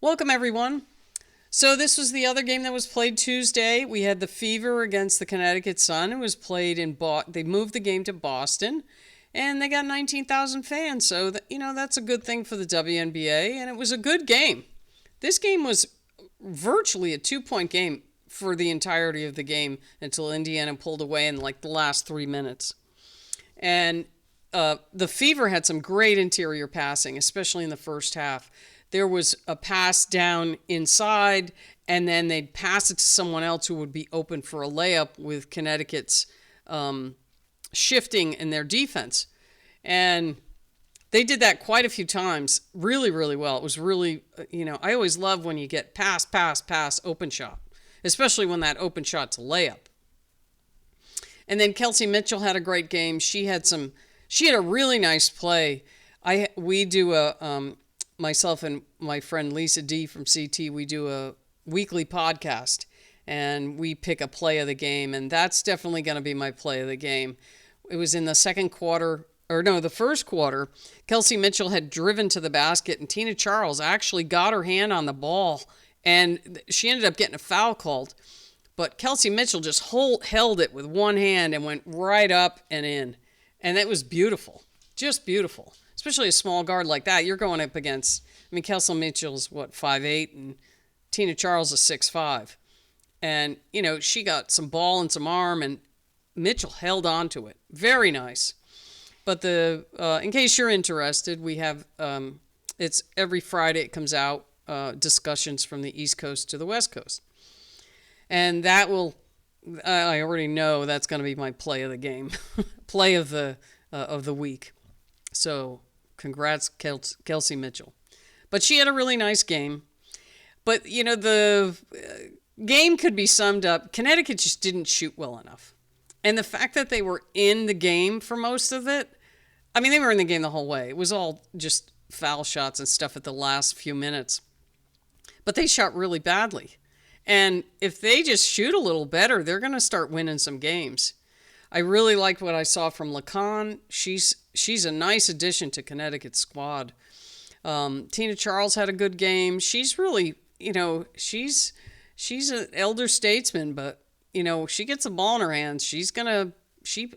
Welcome, everyone. So this was the other game that was played Tuesday. We had the Fever against the Connecticut Sun. It was played in They moved the game to Boston, and they got 19,000 fans. So that's a good thing for the WNBA, and it was a good game. This game was virtually a 2-point game for the entirety of the game until Indiana pulled away in like the last 3 minutes. And the Fever had some great interior passing, especially in the first half. There was a pass down inside, and then they'd pass it to someone else who would be open for a layup with Connecticut's shifting in their defense. And they did that quite a few times really, really well. It was really, I always love when you get pass, open shot, especially when that open shot's a layup. And then Kelsey Mitchell had a great game. She had a really nice play. We do myself and my friend Lisa D from CT, we do a weekly podcast and we pick a play of the game, and that's definitely going to be my play of the game. It was in the the first quarter. Kelsey Mitchell had driven to the basket, and Tina Charles actually got her hand on the ball, and she ended up getting a foul called. But Kelsey Mitchell just held it with one hand and went right up and in. And that was beautiful. Just beautiful. Especially a small guard like that. You're going up against, Kelsey Mitchell's 5'8", and Tina Charles is 6'5". And, she got some ball and some arm, and Mitchell held on to it. Very nice. But in case you're interested, we have, it's every Friday it comes out, discussions from the East Coast to the West Coast. And that I already know that's going to be my play of the game, play of the week. So congrats, Kelsey Mitchell. But she had a really nice game. But, the game could be summed up. Connecticut just didn't shoot well enough. And the fact that they were in the game for most of it, they were in the game the whole way. It was all just foul shots and stuff at the last few minutes. But they shot really badly. And if they just shoot a little better, they're going to start winning some games. I really liked what I saw from Lacan. She's a nice addition to Connecticut's squad. Tina Charles had a good game. She's really, she's an elder statesman, but, she gets a ball in her hands. She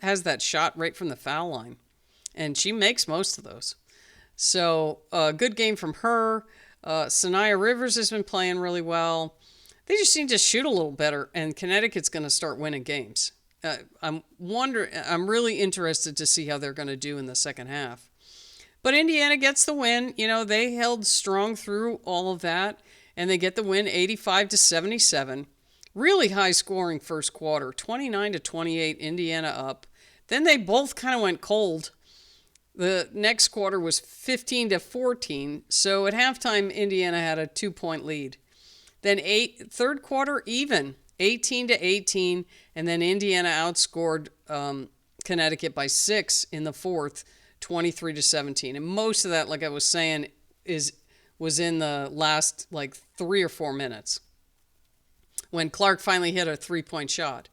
has that shot right from the foul line, and she makes most of those. So good game from her. Sanaya Rivers has been playing really well. They just need to shoot a little better, and Connecticut's going to start winning games. I'm really interested to see how they're going to do in the second half. But Indiana gets the win. They held strong through all of that, and they get the win 85-77. Really high scoring first quarter, 29-28, Indiana up. Then they both kind of went cold. The next quarter was 15-14, so at halftime, Indiana had a 2-point lead. Then third quarter even, 18-18, and then Indiana outscored Connecticut by 6 in the fourth, 23-17. And most of that, like I was saying, was in the last 3 or 4 minutes when Clark finally hit a 3-point shot.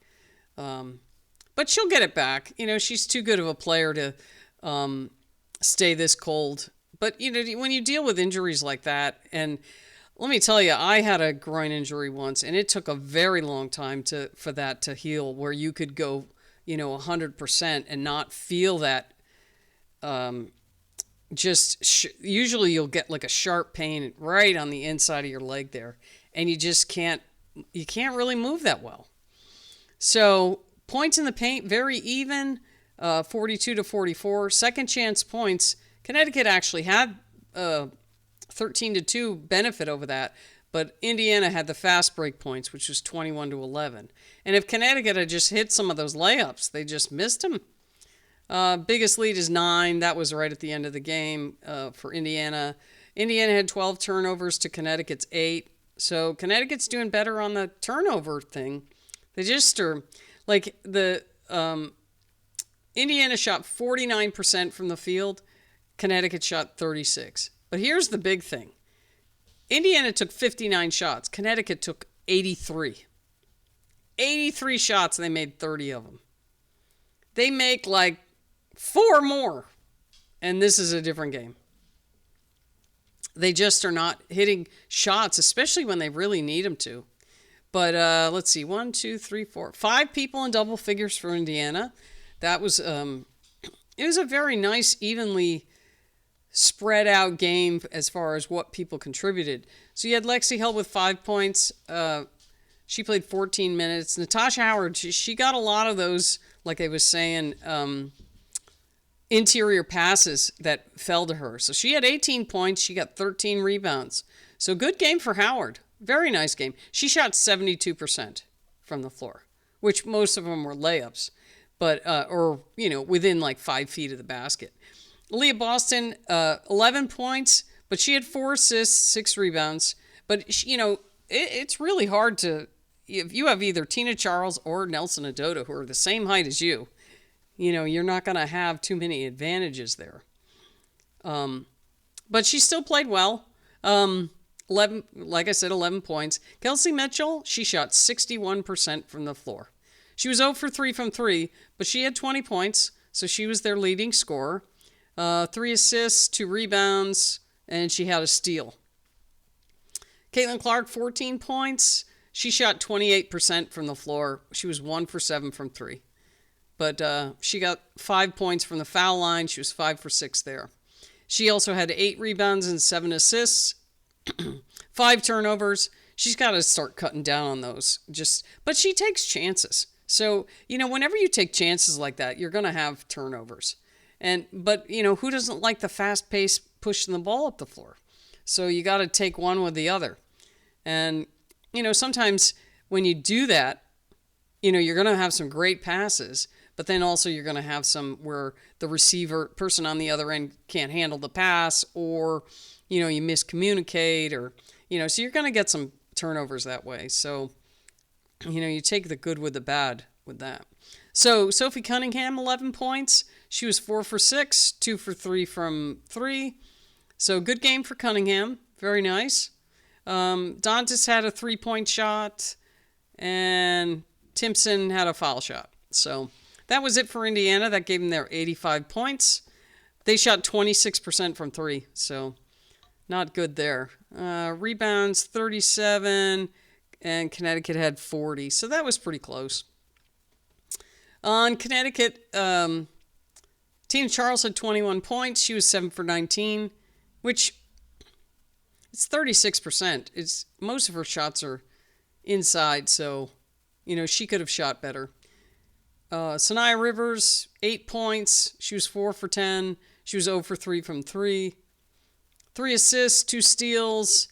But she'll get it back. She's too good of a player to stay this cold. But when you deal with injuries like that, and let me tell you, I had a groin injury once, and it took a very long time for that to heal, where you could go, 100% and not feel that. Usually you'll get like a sharp pain right on the inside of your leg there, and you can't really move that well. So points in the paint, very even, 42-44. Second chance points, Connecticut actually had 13-2 benefit over that, but Indiana had the fast break points, which was 21-11. And if Connecticut had just hit some of those layups, they just missed them. Biggest lead is 9. That was right at the end of the game for Indiana. Indiana had 12 turnovers to Connecticut's 8. So Connecticut's doing better on the turnover thing. They just are Indiana shot 49% from the field. Connecticut shot 36. But here's the big thing. Indiana took 59 shots. Connecticut took 83. 83 shots, and they made 30 of them. They make 4 more, and this is a different game. They just are not hitting shots, especially when they really need them to. But let's see, 1, 2, 3, 4, 5 people in double figures for Indiana. That was it was a very nice, evenly spread out game as far as what people contributed. So you had Lexi Hill with 5 points. She played 14 minutes. Natasha Howard, she got a lot of those, like I was saying, interior passes that fell to her. So she had 18 points. She got 13 rebounds. So good game for Howard. Very nice game. She shot 72% from the floor, which most of them were layups, but or within like 5 feet of the basket. Leah Boston, 11 points, but she had 4 assists, 6 rebounds. But it's really hard to, if you have either Tina Charles or Nelson Adoda who are the same height as you, you're not going to have too many advantages there. But she still played well. 11, like I said, 11 points. Kelsey Mitchell, she shot 61% from the floor. She was 0 for 3 from 3, but she had 20 points, so she was their leading scorer. 3 assists, 2 rebounds, and she had a steal. Caitlin Clark, 14 points. She shot 28% from the floor. She was 1 for 7 from 3. But she got 5 points from the foul line. She was 5 for 6 there. She also had 8 rebounds and 7 assists. 5 turnovers. She's got to start cutting down on those. But she takes chances. So, whenever you take chances like that, you're going to have turnovers. But who doesn't like the fast pace pushing the ball up the floor? So you got to take one with the other. And, sometimes when you do that, you're going to have some great passes, but then also you're going to have some where the person on the other end can't handle the pass, or you miscommunicate, or, so you're going to get some turnovers that way. So, you take the good with the bad with that. So Sophie Cunningham, 11 points. She was 4 for 6, 2 for 3 from 3. So good game for Cunningham. Very nice. Dantas had a 3-point shot, and Timpson had a foul shot. So that was it for Indiana. That gave them their 85 points. They shot 26% from 3, so not good there. Rebounds, 37, and Connecticut had 40, so that was pretty close. On Connecticut, Tina Charles had 21 points. She was 7 for 19, which it's 36%. Most of her shots are inside, so she could have shot better. Sanaya Rivers, 8 points. She was 4 for 10. She was 0 for 3 from 3. 3 assists, 2 steals,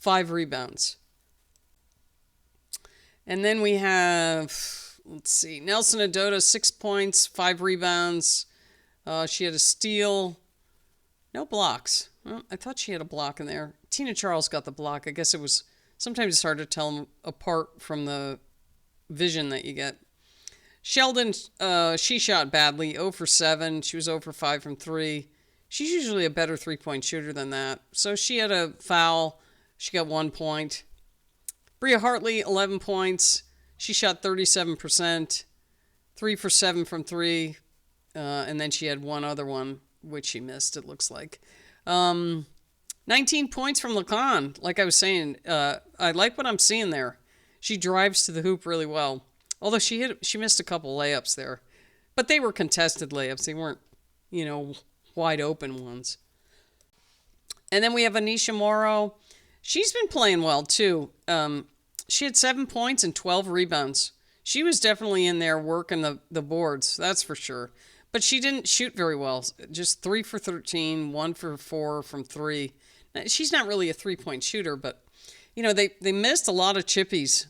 5 rebounds. And then we have, Nelson Adoda, 6 points, 5 rebounds. She had a steal. No blocks. Well, I thought she had a block in there. Tina Charles got the block. I guess sometimes it's hard to tell them apart from the vision that you get. Sheldon, she shot badly, 0 for 7. She was 0 for 5 from 3. She's usually a better 3-point shooter than that. So she had a foul. She got 1 point. Bria Hartley, 11 points. She shot 37%, 3 for 7 from 3. And then she had one other one, which she missed, it looks like. 19 points from Lacan. Like I was saying, I like what I'm seeing there. She drives to the hoop really well. Although she missed a couple layups there. But they were contested layups. They weren't, wide open ones. And then we have Anisha Morrow. She's been playing well, too. She had 7 points and 12 rebounds. She was definitely in there working the boards, that's for sure. But she didn't shoot very well. Just 3 for 13, 1 for 4 from 3. Now, she's not really a 3-point shooter, but, they missed a lot of chippies.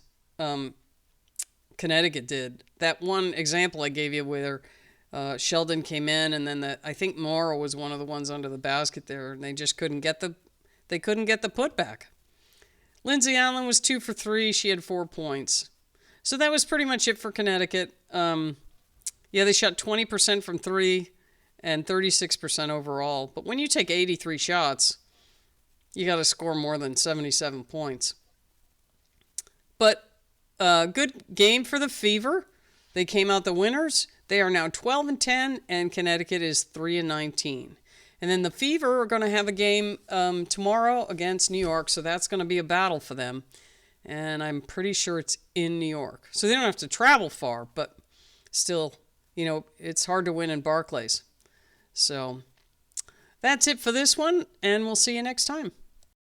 Connecticut did. That one example I gave you where Sheldon came in, and then I think Morrow was one of the ones under the basket there, and they just couldn't get the putback. Lindsay Allen was 2 for 3. She had 4 points. So that was pretty much it for Connecticut. They shot 20% from 3 and 36% overall. But when you take 83 shots, you got to score more than 77 points. But good game for the Fever. They came out the winners. They are now 12-10, and Connecticut is 3-19. And then the Fever are going to have a game tomorrow against New York, so that's going to be a battle for them. And I'm pretty sure it's in New York. So they don't have to travel far, but still, it's hard to win in Barclays. So that's it for this one, and we'll see you next time.